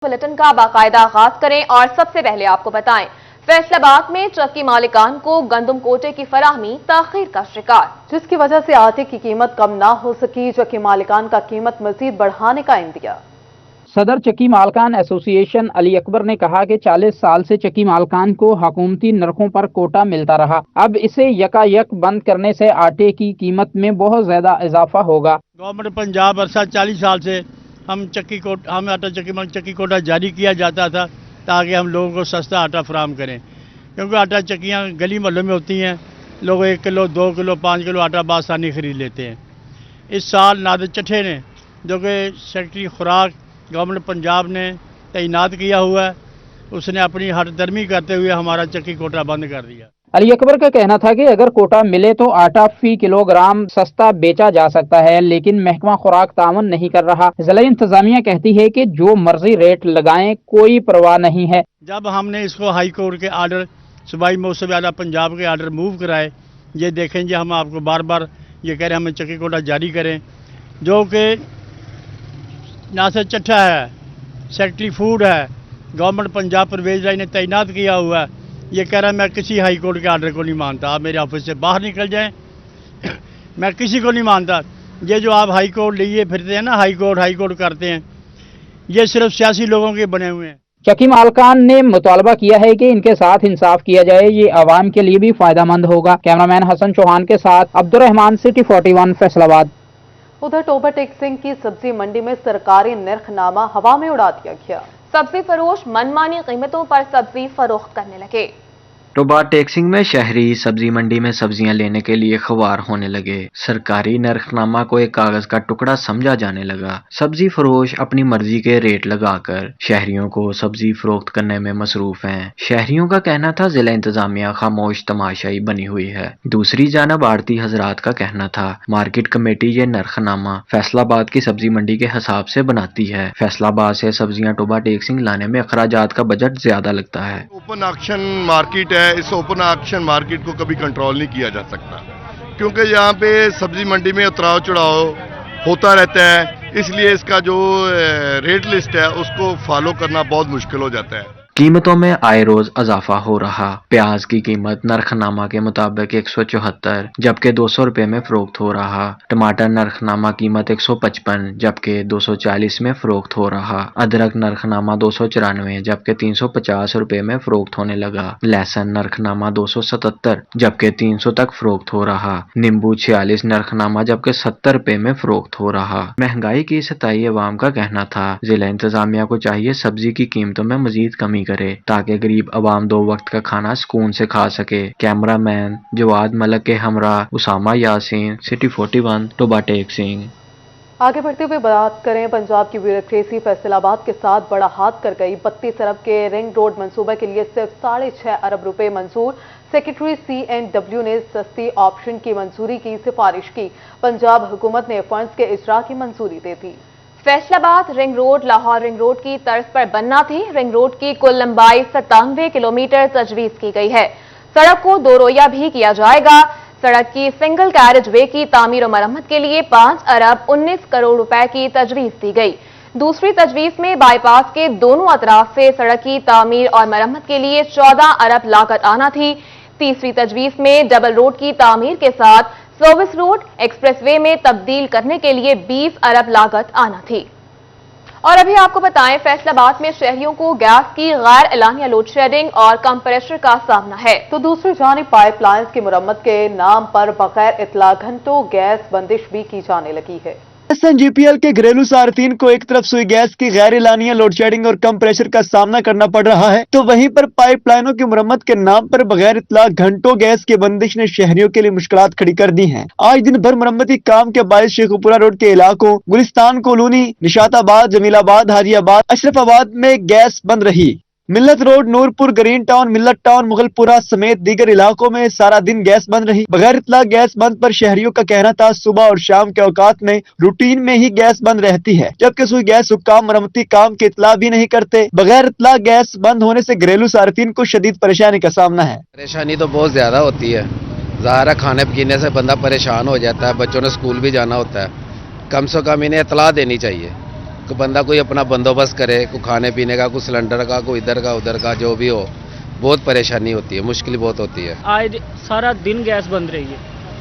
Bulletin का बाकायदा आगाज करें और सबसे पहले आपको बताएं, फैसलाबाद में चक्की मालिकान को गंदम कोटे की फराहमी ताखीर का शिकार, जिसकी वजह से आटे की कीमत कम ना हो सकी। चक्की मालिकान का कीमत मजीद बढ़ाने का इंदिया। सदर चक्की मालकान एसोसिएशन अली अकबर ने कहा कि 40 साल से चक्की मालकान को हुकूमती नरखों पर कोटा मिलता रहा, अब इसे यकायक बंद करने से आटे की कीमत में बहुत ज्यादा इजाफा होगा। गवर्नमेंट पंजाब अरसा 40 साल से हमें चक्की कोटा जारी किया जाता था ताकि हम लोगों को सस्ता आटा फराहम करें, क्योंकि आटा चक्कियाँ गली मोहल्लों में होती हैं, लोग 1 किलो 2 किलो 5 किलो आटा बासानी खरीद लेते हैं। इस साल नादिर चट्ठे ने, जो कि सेक्रेटरी खुराक गवर्नमेंट पंजाब ने तैनात किया हुआ है, उसने अपनी हठधर्मी करते हुए हमारा चक्की कोटा बंद कर दिया। अली अकबर का कहना था कि अगर कोटा मिले तो आटा फी किलोग्राम सस्ता बेचा जा सकता है, लेकिन महकमा खुराक तावन नहीं कर रहा। जिला इंतजामिया कहती है कि जो मर्जी रेट लगाएं, कोई परवाह नहीं है। जब हमने इसको हाई कोर्ट के आर्डर, सूबाई मौसम आला पंजाब के आर्डर मूव कराए, ये देखें जी हम आपको बार बार ये कह रहे हैं हमें चक्की कोटा जारी करें, जो कि नासिर चट्ठा है, सेक्रेटरी फूड है, गवर्नमेंट पंजाब परवेज राय ने तैनात किया हुआ है, ये कह रहा है मैं किसी हाई कोर्ट के आर्डर को नहीं मानता, आप मेरे ऑफिस से बाहर निकल जाएं। मैं किसी को नहीं मानता। ये जो आप हाई कोर्ट लिए फिरते हैं ना, हाई कोर्ट करते हैं, ये सिर्फ सियासी लोगों के बने हुए हैं। चक्की मालकान ने मुतालबा किया है कि इनके साथ इंसाफ किया जाए, ये आवाम के लिए भी फायदेमंद होगा। कैमरामैन हसन चौहान के साथ अब्दुर्रहमान, सिटी 41, फैसलाबाद। उधर टोबा टेक सिंह की सब्जी मंडी में सरकारी नरखनामा हवा में उड़ा दिया गया। सब्जी फरोश मनमानी कीमतों पर सब्जी फरोख्त करने लगे। टोबा टेक सिंह में शहरी सब्जी मंडी में सब्जियां लेने के लिए ख्वार होने लगे। सरकारी नरखनामा को एक कागज का टुकड़ा समझा जाने लगा। सब्जी फरोश अपनी मर्जी के रेट लगाकर शहरियों को सब्जी फरोख्त करने में मसरूफ हैं। शहरियों का कहना था जिला इंतजामिया खामोश तमाशाई बनी हुई है। दूसरी जानब आड़ती हजरात का कहना था मार्केट कमेटी ये नरखनामा फैसलाबाद की सब्जी मंडी के हिसाब से बनाती है। फैसलाबाद से सब्जियां टोबा टेक सिंह लाने में अखराजात का बजट ज्यादा लगता है। ओपन ऑक्शन मार्केट है, इस ओपन ऑक्शन मार्केट को कभी कंट्रोल नहीं किया जा सकता, क्योंकि यहाँ पे सब्जी मंडी में उतराव चढ़ाव होता रहता है, इसलिए इसका जो रेट लिस्ट है उसको फॉलो करना बहुत मुश्किल हो जाता है। कीमतों में आए रोज इजाफा हो रहा। प्याज की कीमत नरखनामा के मुताबिक 174 जबकि 200 रुपए में फरोख्त हो रहा। टमाटर नरखनामा कीमत 155 जबकि 240 में फरोख्त हो रहा। अदरक नरखनामा 294 जबकि 350 रुपए में फरोख्त होने लगा। लहसुन नरखनामा 277 जबकि 300 तक फरोख्त हो रहा। नींबू 46 नरखनामा जबकि 70 रुपए में फरोख्त हो रहा। महंगाई की सताई अवाम का कहना था जिला इंतजामिया को चाहिए सब्जी की कीमतों में मजीद कमी करे ताकि गरीब अवाम 2 वक्त का खाना सुकून से खा सके। कैमरामैन जवाद मलक के हमरा उसामा यासीन, सिटी 41, टोबा टेक सिंह। आगे बढ़ते हुए बात करें पंजाब की ब्यूरोक्रेसी फैसलाबाद के साथ बड़ा हाथ कर गई। 32 अरब के रिंग रोड मंसूबे के लिए सिर्फ 6.5 अरब रुपए मंजूर। सेक्रेटरी CNW ने सस्ती ऑप्शन की मंजूरी की सिफारिश की। पंजाब हुकूमत ने फंड्स के इजरा की मंजूरी दे दी। Faisalabad ring road Lahore ring road की तर्ज पर बनना थी। रिंग रोड की कुल लंबाई 97 किलोमीटर तजवीज की गई है। सड़क को 2 रोया भी किया जाएगा। सड़क की सिंगल कैरेज वे की तामीर और मरम्मत के लिए 5 अरब 19 करोड़ रुपए की तजवीज दी गई। दूसरी तजवीज में बाईपास के दोनों अतराफ से सड़क की तामीर और मरम्मत के लिए 14 अरब लागत आना थी। तीसरी तजवीज में डबल रोड की तामीर के साथ सर्विस रोड एक्सप्रेसवे में तब्दील करने के लिए 20 अरब लागत आना थी। और अभी आपको बताएं, फैसलाबाद में शहरियों को गैस की गैर एलानिया लोड शेडिंग और कंप्रेशर का सामना है, तो दूसरी जानिब पाइपलाइन की मुरम्मत के नाम पर बगैर इतला घंटों गैस बंदिश भी की जाने लगी है। SNGPL के घरेलू सार्फिन को एक तरफ सुई गैस की गैर एलानिया लोड शेडिंग और कम प्रेशर का सामना करना पड़ रहा है, तो वहीं पर पाइपलाइनों की मुरम्मत के नाम पर बगैर इतला घंटों गैस की बंदिश ने शहरियों के लिए मुश्किलात खड़ी कर दी हैं। आज दिन भर मुरम्मती काम के बायस शेखुपुरा रोड के इलाकों गुलिस्तान कॉलोनी, निशाताबाद, जमीलाबाद, हाजियाबाद, अशरफाबाद में गैस बंद रही। मिल्लत रोड, नूरपुर, ग्रीन टाउन, मिल्लत टाउन, मुगलपुरा समेत दीगर इलाकों में सारा दिन गैस बंद रही। बगैर इतला गैस बंद पर शहरियों का कहना था सुबह और शाम के औकात में रूटीन में ही गैस बंद रहती है, जबकि सुई गैस हुक्काम मरम्मती काम की इतला भी नहीं करते। बगैर इतला गैस बंद होने से घरेलू सार्फिन को शदीद परेशानी का सामना है। परेशानी तो बहुत ज्यादा होती है, ज़ाहिर है खाने पीने से बंदा परेशान हो जाता है, बच्चों ने स्कूल भी जाना होता है। कम से कम इन्हें इतला देनी चाहिए, کہ بندہ کوئی اپنا بندوبست کرے، کوئی کھانے پینے کا، کوئی سلنڈر کا، کوئی ادھر کا ادھر کا، جو بھی ہو بہت پریشانی ہوتی ہے، مشکل بہت ہوتی ہے. آج سارا دن گیس بند رہی ہے،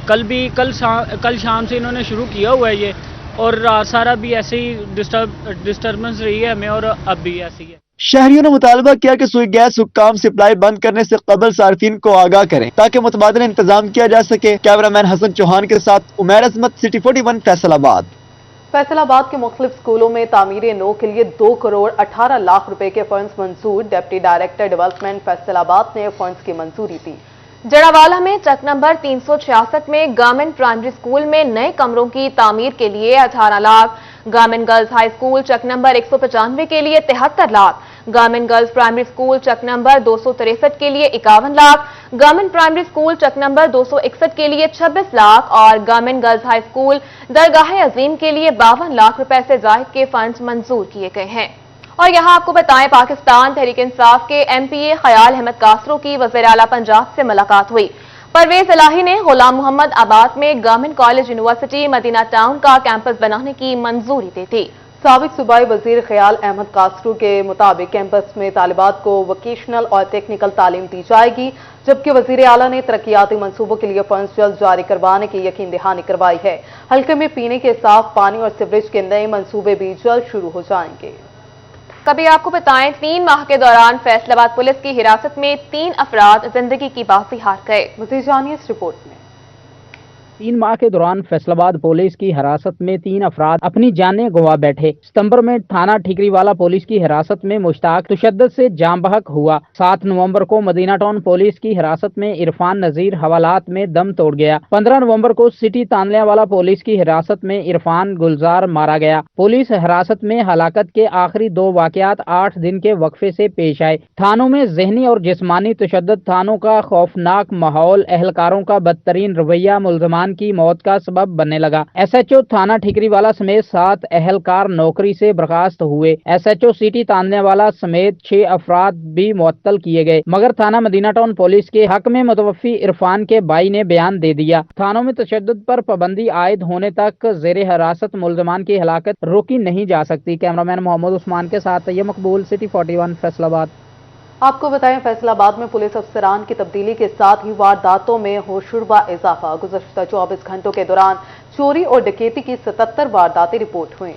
کل شام سے انہوں نے شروع کیا ہوا ہے یہ، اور رات سارا بھی ایسے ہی ڈسٹربنس رہی ہے ہمیں، اور اب بھی ایسی ہے. شہریوں نے مطالبہ کیا کہ سوئی گیس حکام سپلائی بند کرنے سے قبل صارفین کو آگاہ کریں تاکہ متبادل انتظام کیا جا سکے. کیمرہ مین حسن چوہان کے ساتھ عمیر عظمت، سٹی 41 فیصل آباد. فیصل آباد کے مختلف اسکولوں میں تعمیر نو کے لیے 2 کروڑ 18 لاکھ روپے کے فنڈز منظور. ڈپٹی ڈائریکٹر ڈیولپمنٹ فیصل آباد نے فنڈز کی منظوری دی. جڑاوالا میں چک نمبر 366 میں گورنمنٹ پرائمری اسکول میں نئے کمروں کی تعمیر کے لیے 18 lakh, government girls high school چک نمبر 195 کے لیے 73 lakh, government girls primary school چک نمبر 263 کے لیے 51 لاکھ، گورنمنٹ پرائمری اسکول چک نمبر 261 کے لیے 26 لاکھ اور گورنمنٹ گرلز ہائی اسکول درگاہ عظیم کے لیے 52 لاکھ روپے سے زائد کے فنڈز منظور کیے گئے ہیں. اور یہاں آپ کو بتائیں، پاکستان تحریک انصاف کے ایم پی اے خیال احمد کاسرو کی وزیر اعلیٰ پنجاب سے ملاقات ہوئی. پرویز الہی نے غلام محمد آباد میں گورنمنٹ کالج یونیورسٹی مدینہ ٹاؤن کا کیمپس بنانے کی منظوری دی تھی. سابق صوبائی وزیر خیال احمد کاسرو کے مطابق کیمپس میں طالبات کو ووکیشنل اور ٹیکنیکل تعلیم دی جائے گی، جبکہ وزیر اعلیٰ نے ترقیاتی منصوبوں کے لیے فنڈز جلد جاری کروانے کی یقین دہانی کروائی ہے. حلقے میں پینے کے صاف پانی اور سیوریج کے نئے منصوبے بھی جلد شروع ہو جائیں گے. کبھی آپ کو بتائیں، 3 ماہ کے دوران فیصل آباد پولیس کی حراست میں 3 افراد زندگی کی بازی ہار گئے. مزید جانیے اس رپورٹ میں. 3 ماہ کے دوران فیصل آباد پولیس کی حراست میں 3 افراد اپنی جانیں گنوا بیٹھے. ستمبر میں تھانہ ٹھیکری والا پولیس کی حراست میں مشتاق تشدد سے جاں بحق ہوا. 7 نومبر کو مدینہ ٹاؤن پولیس کی حراست میں عرفان نذیر حوالات میں دم توڑ گیا. 15 نومبر کو سٹی تانلیہ والا پولیس کی حراست میں عرفان گلزار مارا گیا. پولیس حراست میں ہلاکت کے آخری 2 واقعات 8 دن کے وقفے سے پیش آئے. تھانوں میں ذہنی اور جسمانی تشدد، تھانوں کا خوفناک ماحول، اہلکاروں کا بدترین رویہ ملزمان کی موت کا سبب بننے لگا. ایس ایچ او تھانہ ٹھیکری والا سمیت 7 اہلکار نوکری سے برخاست ہوئے. ایس ایچ او سٹی تانلیہ والا سمیت 6 افراد بھی معطل کیے گئے، مگر تھانہ مدینہ ٹاؤن پولیس کے حق میں متوفی عرفان کے بھائی نے بیان دے دیا. تھانوں میں تشدد پر پابندی عائد ہونے تک زیر حراست ملزمان کی ہلاکت روکی نہیں جا سکتی. کیمرہ مین محمد عثمان کے ساتھ طیب مقبول، سٹی 41 فیصل آباد. آپ کو بتائیں، فیصل آباد میں پولیس افسران کی تبدیلی کے ساتھ ہی وارداتوں میں ہوشربا اضافہ. گزشتہ 24 گھنٹوں کے دوران چوری اور ڈکیتی کی 77 وارداتیں رپورٹ ہوئیں.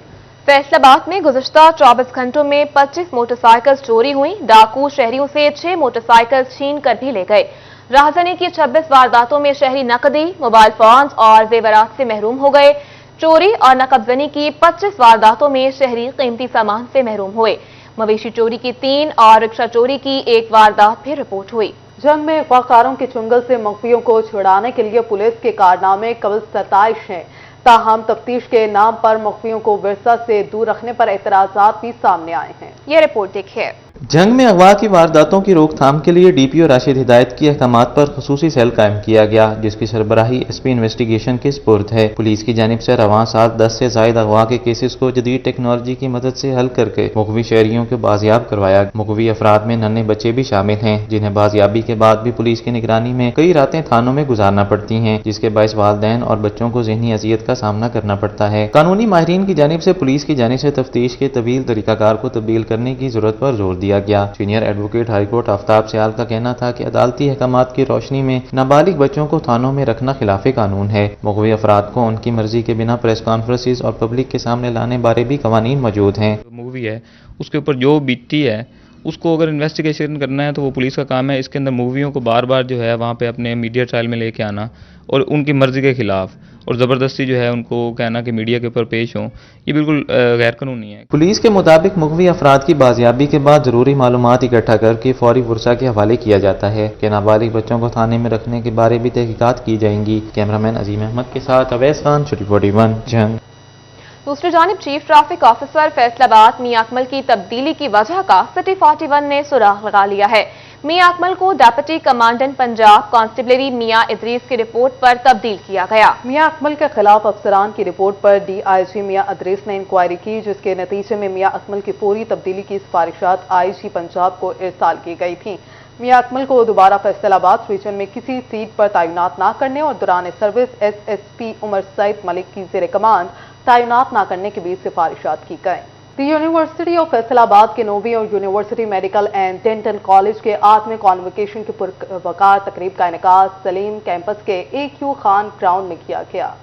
فیصل آباد میں گزشتہ 24 گھنٹوں میں 25 موٹر سائیکل چوری ہوئی. ڈاکو شہریوں سے 6 موٹر سائیکل چھین کر بھی لے گئے. راہزنی کی 26 وارداتوں میں شہری نقدی، موبائل فونز اور زیورات سے محروم ہو گئے. چوری اور نقب زنی کی 25 وارداتوں میں شہری قیمتی سامان سے محروم ہوئے. مویشی چوری کی 3 اور رکشہ چوری کی 1 واردات بھی رپورٹ ہوئی. جنگ میں اغواکاروں کے چنگل سے مخفیوں کو چھڑانے کے لیے پولیس کے کارنامے قابل ستائش ہیں، تاہم تفتیش کے نام پر مخفیوں کو ورثہ سے دور رکھنے پر اعتراضات بھی سامنے آئے ہیں. یہ رپورٹ دیکھیے. جنگ میں اغوا کی وارداتوں کی روک تھام کے لیے ڈی پی او راشد ہدایت کی احکامات پر خصوصی سیل قائم کیا گیا، جس کی سربراہی ایس پی انویسٹیگیشن کے سپرد ہے. پولیس کی جانب سے رواں سال 10 سے زائد اغوا کے کیسز کو جدید ٹیکنالوجی کی مدد سے حل کر کے مغوی شہریوں کو بازیاب کروایا. مغوی افراد میں ننھے بچے بھی شامل ہیں، جنہیں بازیابی کے بعد بھی پولیس کی نگرانی میں کئی راتیں تھانوں میں گزارنا پڑتی ہیں، جس کے باعث والدین اور بچوں کو ذہنی اذیت کا سامنا کرنا پڑتا ہے. قانونی ماہرین کی جانب سے پولیس کی جانب سے تفتیش کے طویل طریقہ کار کو تبدیل کرنے کی ضرورت پر زور دیا گیا. سینئر ایڈوکیٹ ہائی کورٹ آفتاب سیال کا کہنا تھا کہ عدالتی احکامات کی روشنی میں نابالغ بچوں کو تھانوں میں رکھنا خلاف قانون ہے. مغوی افراد کو ان کی مرضی کے بنا پریس کانفرنسز اور پبلک کے سامنے لانے بارے بھی قوانین موجود ہیں. مووی ہے اس کے اوپر جو بیتی ہے اس کو اگر انویسٹیگیشن کرنا ہے تو وہ پولیس کا کام ہے. اس کے اندر موویوں کو بار بار جو ہے وہاں پہ اپنے میڈیا ٹرائل میں لے کے آنا اور ان کی مرضی کے خلاف اور زبردستی جو ہے ان کو کہنا کہ میڈیا کے اوپر پیش ہوں، یہ بالکل غیر قانونی ہے. پولیس کے مطابق مغوی افراد کی بازیابی کے بعد ضروری معلومات اکٹھا کر کے فوری ورثہ کے حوالے کیا جاتا ہے کہ نابالغ بچوں کو تھانے میں رکھنے کے بارے بھی تحقیقات کی جائیں گی. کیمرہ مین عظیم احمد کے ساتھ اویس خان، سٹی 41 جنگ. دوسری جانب چیف ٹریفک آفیسر فیصل آباد میاں اکمل کی تبدیلی کی وجہ کا سٹی 41 نے سراغ لگا لیا ہے. میاں اکمل کو ڈپٹی کمانڈنٹ پنجاب کانسٹیبلری میاں ادریس کی رپورٹ پر تبدیل کیا گیا. میاں اکمل کے خلاف افسران کی رپورٹ پر ڈی آئی جی میاں ادریس نے انکوائری کی، جس کے نتیجے میں میاں اکمل کی فوری تبدیلی کی سفارشات آئی جی پنجاب کو ارسال کی گئی تھیں. میاں اکمل کو دوبارہ فیصل آباد ریجن میں کسی سیٹ پر تعینات نہ کرنے اور دوران سروس ایس ایس پی عمر سعید ملک کی زیر کمانڈ تعینات نہ کرنے کی بھی سفارشات کی گئیں. दी यूनिवर्सिटी ऑफ फैसलाबाद के नोवी और university medical and dental college के 8वें कॉन्वोकेशन की पुरवकार तकरीब का इनेकाद सलीम कैंपस के AQ खान ग्राउंड में किया गया।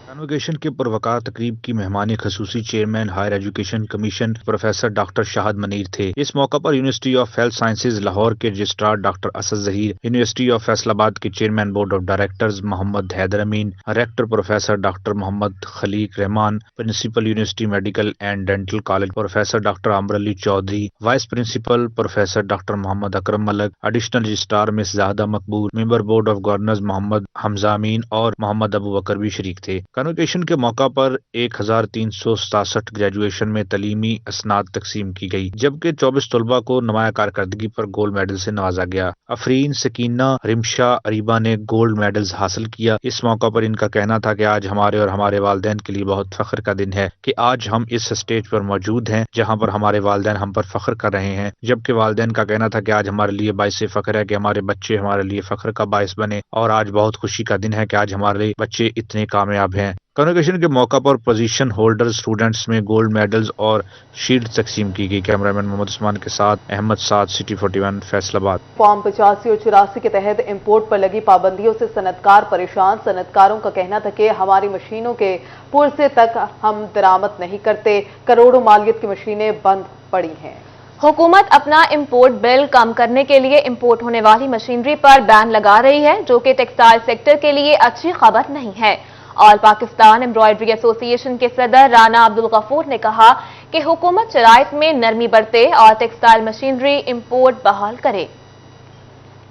कन्वोकेशन के पुरवकार तकरीब की मेहमान खसूसी chairman higher education commission professor doctor Shahid Munir थे। इस मौका पर university of health sciences Lahore के registrar doctor Asad Zaheer, university of Faisalabad के chairman board of directors Mohammad Haider Amin, rector professor doctor Mohammad Khaliq Rehman, principal university medical and dental college professor doctor Aamir Ali Chaudhry, vice principal professor doctor Mohammad Akram Malik, additional registrar miss Zahida Maqbool, member board of governors Mohammad Hamza अमीन और मोहम्मद अबू बकर भी शरीक थे। Convocation के मौका पर 1367 graduation में तलीमी असनाद तकसीम की गई, जबकि 24 तलबा को नुमाया कारकर्दगी पर गोल्ड मेडल से नवाजा गया। अफरीन, सकीना, रिमशा, अरीबा ने गोल्ड मेडल्स हासिल किया। इस मौका पर इनका कहना था कि आज हमारे और हमारे वालिदैन के लिए बहुत फख्र का दिन है कि आज हम इस स्टेज पर मौजूद हैं जहां पर हमारे वालिदैन हम पर फख्र कर रहे हैं, जबकि वालिदैन का कहना था कि आज हमारे लिए बाइस फख्र है कि हमारे बच्चे हमारे लिए फख्र का बाइस बने और आज बहुत खुशी का दिन है कि आज हमारे बच्चे इतने कामयाब हैं। कन्वोकेशन के मौका पर पोजीशन होल्डर स्टूडेंट्स में गोल्ड मेडल्स और शील्ड तकसीम की गई। कैमरामैन मोहम्मद उस्मान के साथ अहमद साद, सिटी 41 फैसलाबाद। फॉर्म 85 और 84 के तहत इंपोर्ट पर लगी पाबंदियों से सनतकार परेशान। सनतकारों का कहना था कि हमारी मशीनों के पुरसे तक हम दरामद नहीं करते, करोड़ों मालियत की मशीनें बंद पड़ी हैं। हुकूमत अपना इंपोर्ट बिल कम करने के लिए इंपोर्ट होने वाली मशीनरी पर बैन लगा रही है, जो कि टेक्सटाइल सेक्टर के लिए अच्छी खबर नहीं है। ऑल पाकिस्तान एम्ब्रॉयडरी एसोसिएशन के सदर राना अब्दुल गफूर ने कहा कि हुकूमत शराइत में नरमी बरते और टेक्सटाइल मशीनरी इंपोर्ट बहाल करे।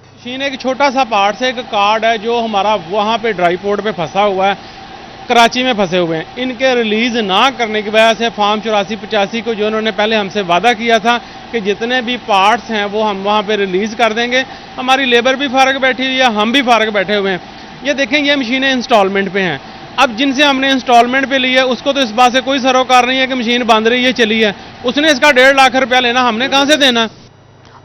मशीन एक छोटा सा पार्ट है, एक कार्ड है जो हमारा वहाँ पे ड्राई पोर्ट पे फंसा हुआ है, कराची में फंसे हुए हैं। इनके रिलीज ना करने की वजह से फॉर्म 84-85 को जो उन्होंने पहले हमसे वादा किया था कि जितने भी पार्ट्स हैं वो हम वहाँ पे रिलीज कर देंगे। हमारी लेबर भी फारग बैठी हुई है, हम भी फारग बैठे हुए हैं। ये देखें, ये मशीनें इंस्टॉलमेंट पे हैं। अब जिनसे हमने इंस्टॉलमेंट पे ली है उसको तो इस बात से कोई सरोकार नहीं है कि मशीन बंद रही है, चली है। उसने इसका 1.5 लाख रुपया लेना, हमने कहां से देना।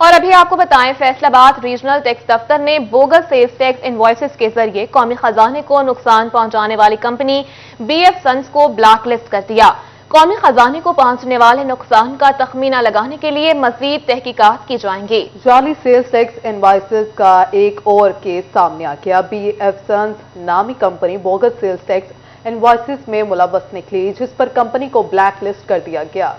और अभी आपको बताएं, फैसलाबाद रीजनल टैक्स दफ्तर ने बोगस सेल्स टैक्स इनवॉइसेस के जरिए कौमी खजाने को नुकसान पहुंचाने वाली कंपनी BF सन्स को ब्लैक लिस्ट कर दिया। कौमी खजाने को पहुंचने वाले नुकसान का तखमीना लगाने के लिए मजीद तहकीकात की जाएंगी। जाली सेल्स टैक्स इनवॉइसेस का एक और केस सामने आ गया। BF सन्स नामी company bogus sales tax invoices में मुलव्वस निकली, जिस पर कंपनी को ब्लैक लिस्ट कर दिया गया।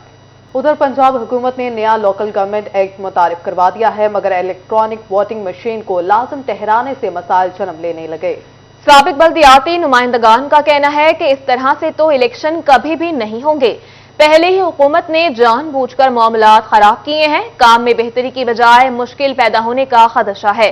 उधर पंजाब हुकूमत ने नया लोकल गवर्नमेंट एक्ट मुतारिफ करवा दिया है, मगर इलेक्ट्रॉनिक वोटिंग मशीन को लाजिम ठहराने से मसाइल जन्म लेने लगे। साबिक बल्दियाती नुमाइंदगान का कहना है कि इस तरह से तो इलेक्शन कभी भी नहीं होंगे। पहले ही हुकूमत ने जानबूझकर मामलात खराब किए हैं, काम में बेहतरी की बजाय मुश्किल पैदा होने का खदशा है।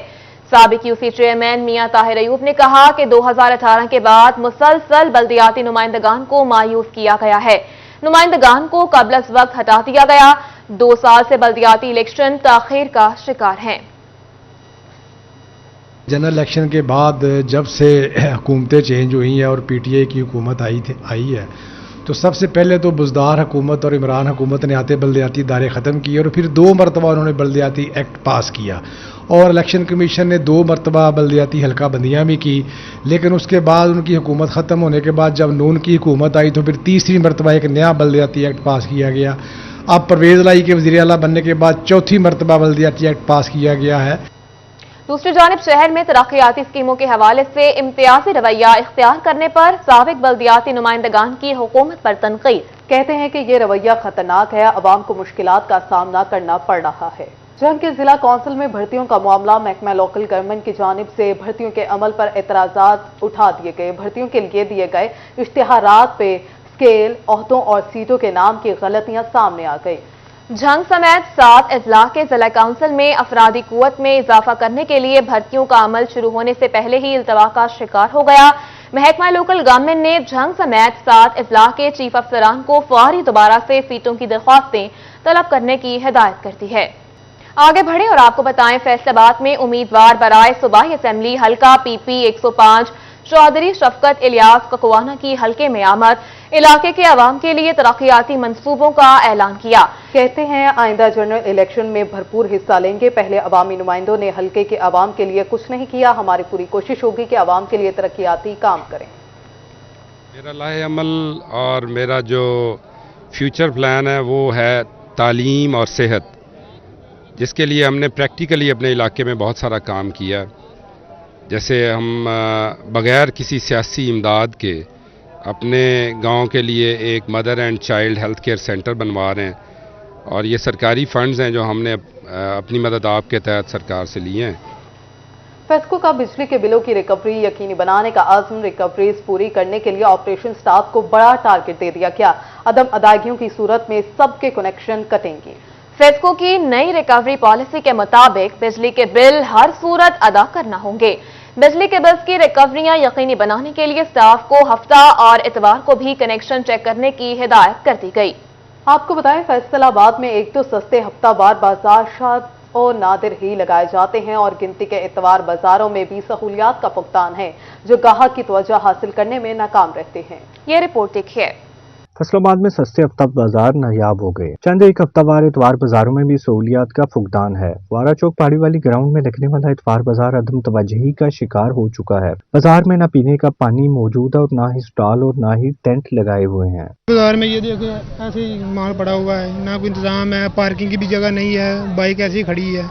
साबिक यूसी चेयरमैन मियां ताहिर अयूब ने कहा कि 2018 के बाद मुसलसल बल्दियाती नुमाइंदगान को मायूस किया गया है। नुमाइंदगान को कबल अज वक्त हटा दिया गया। 2 साल से बल्दियाती इलेक्शन ताखीर का शिकार हैं। जनरल इलेक्शन के बाद जब से हुकूमतें चेंज हुई हैं और PTI की हुकूमत आई है, तो सबसे पहले तो बुज़दार हुकूमत और इमरान हुकूमत ने आते बल्दियाती इदारे ख़त्म किए और फिर 2 मरतबा उन्होंने बल्दियाती एक्ट पास किया और इलेक्शन कमीशन ने 2 मरतबा बल्दियाती हल्का बंदियाँ भी की। लेकिन उसके बाद उनकी हुकूमत ख़त्म होने के बाद जब नून की हुकूमत आई तो फिर तीसरी मरतबा एक नया बल्दियाती एक्ट पास किया गया। अब परवेज़ लाई के वज़ीर आला बनने के बाद चौथी मरतबा बल्दियाती एक्ट पास किया गया है। दूसरी जानिब शहर में तरक्याती स्कीमों के हवाले से इम्तियाजी रवैया इख्तियार करने पर साबिक बल्दियाती नुमाइंदगान की हुकूमत पर तनकीद। कहते हैं कि ये रवैया खतरनाक है, अवाम को मुश्किलात का सामना करना पड़ रहा है। जंग के जिला कौंसिल में भर्तियों का मामला, महकमा लोकल गवर्नमेंट की जानिब से भर्तियों के अमल पर एतराजात उठा दिए गए। भर्तियों के लिए दिए गए इश्तिहारात पे स्केल, ओहदों और सीटों के नाम की गलतियां सामने आ गई। जंग समेत 7 अजला के जिला काउंसिल में अफरादी कुव्वत में इजाफा करने के लिए भर्तियों का अमल शुरू होने से पहले ही इल्तवा का शिकार हो गया। महकमा लोकल गवर्नमेंट ने जंग समेत 7 अजला के चीफ अफसरान को फौरी दोबारा से सीटों की दरख्वास्तें तलब करने की हिदायत कर दी है। आगे बढ़े और आपको बताएं, फैसलाबाद में उम्मीदवार बराए सूबाई असेंबली हल्का PP 105 चौधरी शफकत इलियास ककवाना की हल्के में आमद, इलाके के अवाम के लिए तरक्याती मंसूबों का ऐलान किया। कहते हैं आइंदा जनरल इलेक्शन में भरपूर हिस्सा लेंगे। पहले अवामी नुमाइंदों ने हल्के के अवाम के लिए कुछ नहीं किया, हमारी पूरी कोशिश होगी कि अवाम के लिए तरक्याती काम करें। मेरा लाहे अमल और मेरा जो फ्यूचर प्लान है वो है तालीम और सेहत, जिसके लिए हमने प्रैक्टिकली अपने इलाके में बहुत सारा काम किया। जैसे हम बग़ैर किसी सियासी इमदाद के अपने गांव के लिए एक mother and child health care centre बनवा रहे हैं, और ये सरकारी फंड्स हैं जो हमने अपनी मदद आपके तहत सरकार से लिए हैं। फेस्को का बिजली के बिलों की रिकवरी यकीनी बनाने का आज़म, रिकवरीज पूरी करने के लिए ऑपरेशन स्टाफ को बड़ा टारगेट दे दिया गया। अदम अदायगियों की सूरत में सबके कनेक्शन कटेंगे। फेस्को की नई रिकवरी पॉलिसी के मुताबिक बिजली के बिल हर सूरत अदा करना होंगे। बिजली के बिल्स की रिकवरियां यकीनी बनाने के लिए स्टाफ को हफ्ता और इतवार को भी कनेक्शन चेक करने की हिदायत कर दी गई। आपको बताएं, फैसलाबाद में एक तो सस्ते हफ्तावार बाजार शायद और नादिर ही लगाए जाते हैं और गिनती के इतवार बाजारों में भी सहूलियात का भुगतान है जो ग्राहक की तवज्जो हासिल करने में नाकाम रहते हैं। ये रिपोर्ट देखिए। फैसलाबाद में सस्ते हफ्ता बाजार नायाब हो गए। चंद एक हफ्तावार इतवार बाजारों में भी सहूलियात का फुकदान है। वारा चौक पहाड़ी वाली ग्राउंड में लगने वाला इतवार बाजार अदम तवज्जुही का शिकार हो चुका है। बाजार में न पीने का पानी मौजूद है और ना ही स्टॉल और ना ही टेंट लगाए हुए हैं। बाजार में ये देखो ऐसे ही माल पड़ा हुआ है, ना कोई इंतजाम है, पार्किंग की भी जगह नहीं है, बाइक ऐसी खड़ी है।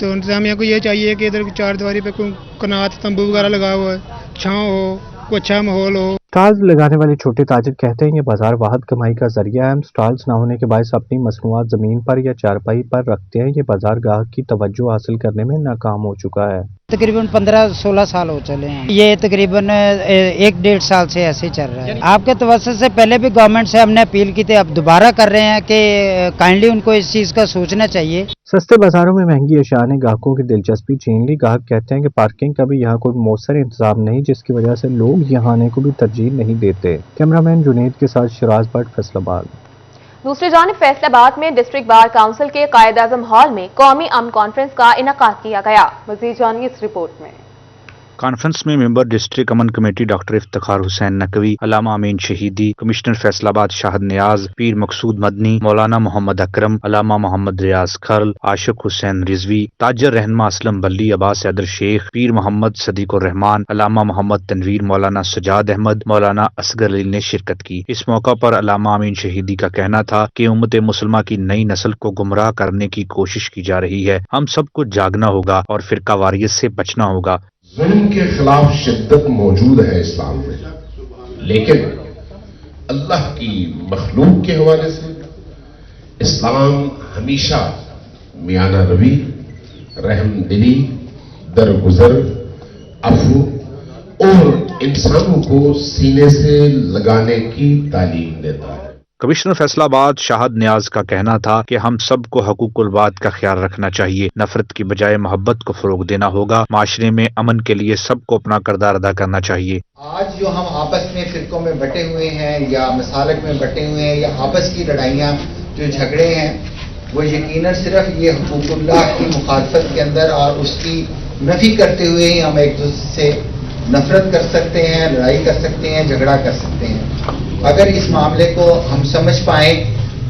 तो इंतजामिया को ये चाहिए कि इधर चार दीवारी पे कोई कनात तंबू वगैरह लगा हुआ है, छाँव हो, कोई अच्छा माहौल हो। स्टॉल्स लगाने वाले छोटे ताजिर कहते हैं ये बाजार वाहद कमाई का जरिया है। हम स्टॉल्स न होने के बायस अपनी मसनूआत जमीन पर या चारपाई पर रखते हैं। ये बाजार ग्राहक की तवज्जो हासिल करने में नाकाम हो चुका है। तकरीबन 15-16 साल हो चले हैं। ये तकरीबन 1-1.5 साल से ऐसे चल रहा है। आपके तवज्जो से पहले भी गवर्नमेंट से हमने अपील की थी, अब दोबारा कर रहे हैं कि काइंडली उनको इस चीज का सोचना चाहिए। सस्ते बाजारों में महंगी अशिया ने ग्राहकों की दिलचस्पी छीन ली। ग्राहक कहते हैं कि पार्किंग का भी यहाँ कोई मौसर इंतजाम नहीं, जिसकी वजह से लोग यहाँ आने को भी तरजीह नहीं देते। कैमरामैन जुनेद के साथ शिराज भट्ट, फैसलाबाद। दूसरी जानिब फैसलाबाद में डिस्ट्रिक्ट बार काउंसिल के कायद-ए-आज़म हॉल में कौमी अमन कॉन्फ्रेंस का इनेकाद किया गया। मज़ीद जानिए इस रिपोर्ट में। कॉन्फ्रेंस में मेंबर डिस्ट्रिक्ट अमन कमेटी डॉक्टर इफ्तिखार हुसैन नकवी, अल्लामा अमीन शहीदी, कमिश्नर फैसलाबाद शाहद नियाज, पीर मकसूद मदनी, मौलाना मोहम्मद अकरम, अल्लामा मोहम्मद रियाज खरल, आशिक हुसैन रिजवी, ताजर रहनमा असलम बल्ली, अब्बास हैदर शेख, पीर मोहम्मद सदीकुर रहमान, अल्लामा मोहम्मद तनवीर, मौलाना सजाद अहमद, मौलाना असगर अली ने शिरकत की। इस मौका पर अल्लामा अमीन शहीदी का कहना था कि उम्मत मुसलमा की नई नस्ल को गुमराह करने की कोशिश की जा रही है। हम सबको जागना होगा और फिरका वारियत से बचना होगा। जुल्म के खिलाफ शिद्दत मौजूद है इस्लाम में, लेकिन अल्लाह की मखलूक के हवाले से इस्लाम हमेशा मियाना रवी, रहमदिली, दरगुजर, अफू और इंसानों को सीने से लगाने की तालीम देता है। कमिश्नर फैसलाबाद शाहद नियाज का कहना था कि हम सबको हकूकुल बात का ख्याल रखना चाहिए, नफरत की बजाय मोहब्बत को फरोग देना होगा। माशरे में अमन के लिए सबको अपना किरदार अदा करना चाहिए। आज जो हम आपस में फिरकों में बटे हुए हैं या मसालक में बटे हुए हैं या आपस की लड़ाइयाँ जो झगड़े हैं, वो यकीनन सिर्फ ये हुकूकुल्लाह की मुखालफत के अंदर और उसकी नफी करते हुए ही हम एक दूसरे से नफरत कर सकते हैं, लड़ाई कर सकते हैं, झगड़ा कर सकते हैं। अगर इस मामले को हम समझ पाएं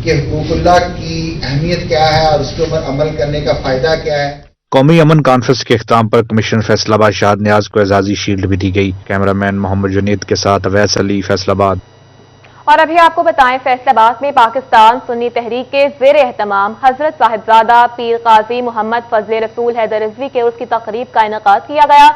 कि हुकूकुल्लाह की अहमियत क्या है और उसके ऊपर अमल करने का फायदा क्या है। कौमी अमन कॉन्फ्रेंस के इख्तिताम पर कमिश्नर फैसलाबाद शाहद नियाज को एजाजी शील्ड भी दी गई। कैमरामैन मोहम्मद जुनेद के साथ अवैस अली, फैसलाबाद। और अभी आपको बताएं, फैसलाबाद में पाकिस्तान सुन्नी तहरीक के ज़ेर एहतमाम हजरत साहिबजादा पीर काजी मोहम्मद फजल रसूल हैदर रिजवी के उसकी तकरीब का इनेकाद किया गया।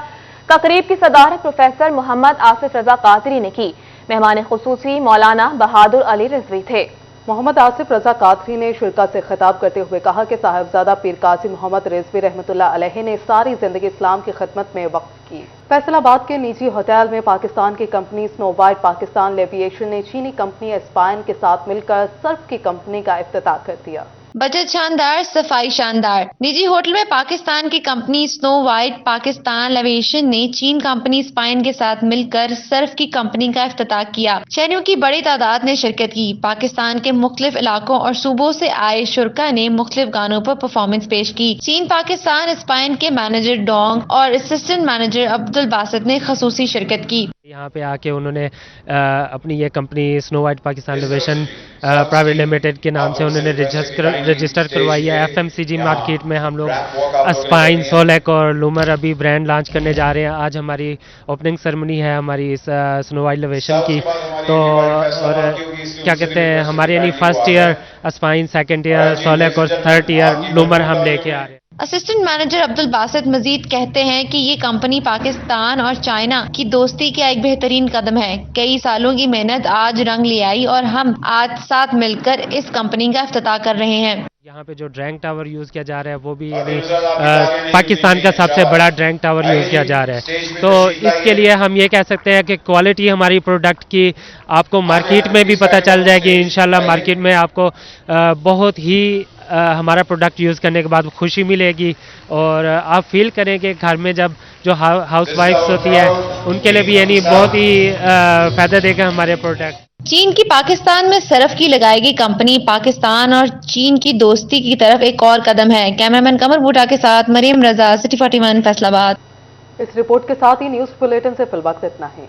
तकरीब की सदारत प्रोफेसर मोहम्मद आसिफ रजा कादरी ने की। मेहमान खुसूसी मौलाना बहादुर अली रिजवी थे। मोहम्मद आसिफ रजा कादरी ने शुरका से खिताब करते हुए कहा कि साहिबजादा पीर काजी मोहम्मद रिजवी रहमतुल्लाह अलैहि ने सारी जिंदगी इस्लाम की खिदमत में वक्फ की। फैसलाबाद के निजी होटल में पाकिस्तान की company snow white Pakistan aviation ने चीनी कंपनी एस्पाइन के साथ मिलकर सर्फ की कंपनी का इफ्तिताह कर दिया। बजट शानदार, सफाई शानदार। निजी होटल में पाकिस्तान की company snow white Pakistan aviation ने चीन कंपनी स्पाइन के साथ मिलकर सर्फ की कंपनी का इफ्तिताह किया। शहरियों की बड़ी तादाद ने शिरकत की। पाकिस्तान के मुख्तलिफ इलाकों और सूबों से आए शुरका ने मुख्तलिफ गानों पर परफॉर्मेंस पेश की। चीन पाकिस्तान स्पाइन के मैनेजर डोंग और असिस्टेंट मैनेजर अब्दुल बासित ने खसूसी शिरकत की। यहाँ पे आके उन्होंने अपनी ये company snow white Pakistan innovation private limited के नाम से उन्होंने रजिस्टर करवाई है। एफएमसीजी मार्केट में हम लोग अस्पाइन, सोलेक और लूमर अभी ब्रांड लॉन्च करने जा रहे हैं। आज हमारी ओपनिंग सेरेमनी है हमारी इस स्नो वाइट इनोवेशन की। तो और क्या कहते हैं, हमारे यानी फर्स्ट ईयर अस्पाइन, सेकंड ईयर सोलेक और थर्ड ईयर लूमर हम लेके आ रहे हैं। असिस्टेंट मैनेजर अब्दुल बासित मजीद कहते हैं कि ये कंपनी पाकिस्तान और चाइना की दोस्ती का एक बेहतरीन कदम है। कई सालों की मेहनत आज रंग ले आई और हम आज साथ मिलकर इस कंपनी का इफ्तिताह कर रहे हैं। यहाँ पे जो ड्रैंक टावर यूज़ किया जा रहा है वो भी यानी पाकिस्तान का सबसे बड़ा ड्रैंक टावर यूज़ किया जा रहा है। तो इसके लिए हम ये कह सकते हैं कि क्वालिटी हमारी प्रोडक्ट की आपको मार्केट में भी पता चल जाएगी। इंशाल्लाह मार्केट में आपको बहुत ही हमारा प्रोडक्ट यूज़ करने के बाद खुशी मिलेगी और आप फील करेंगे घर में जब जो हाउस वाइफ्स होती है उनके लिए भी यानी बहुत ही फ़ायदा देगा हमारे प्रोडक्ट। चीन की पाकिस्तान में सरफ की लगाई गई कंपनी पाकिस्तान और चीन की दोस्ती की तरफ एक और कदम है। कैमरामैन कमर बूटा के साथ मरियम रजा, सिटी 41 फैसलाबाद। इस रिपोर्ट के साथ ही न्यूज़ बुलेटिन से फिलहाल इतना ही।